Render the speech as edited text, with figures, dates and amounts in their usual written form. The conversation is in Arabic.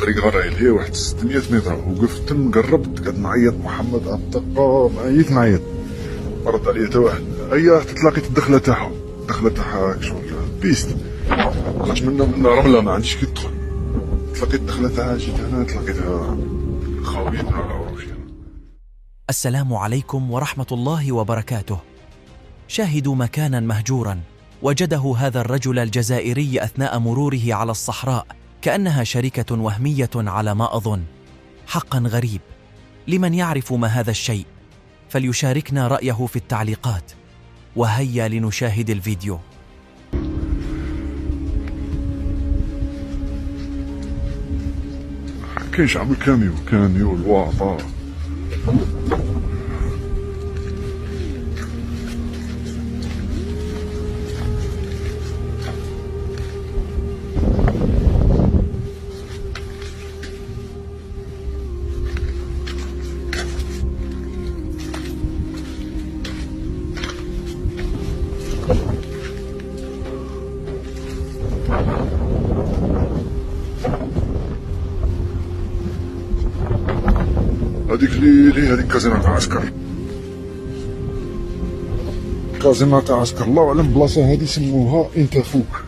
الطريق غرايل هي واحد 600 متر، وقفت قربت قاعد نعيط محمد الدقة نعيط ما رد عليا حتى واحد. هيا حتى تلاقيت الدخله تاعها شغل بيست، خرجت من رمله ما عنديش كي ندخل، تلاقيت الدخله تاعها جيت هنا تلاقيتها خاويه على روحي. السلام عليكم ورحمة الله وبركاته. شاهدوا مكانا مهجورا وجده هذا الرجل الجزائري أثناء مروره على الصحراء كأنها شركة وهمية على ما أظن. حقا غريب. لمن يعرف ما هذا الشيء فليشاركنا رأيه في التعليقات. وهيا لنشاهد الفيديو. كاينش عم كاميو الواطة. هذيك هذيك كازينة تاع عسكر، كازينة تاع عسكر، الله أعلم بلاصة هذه سموها انتفوك.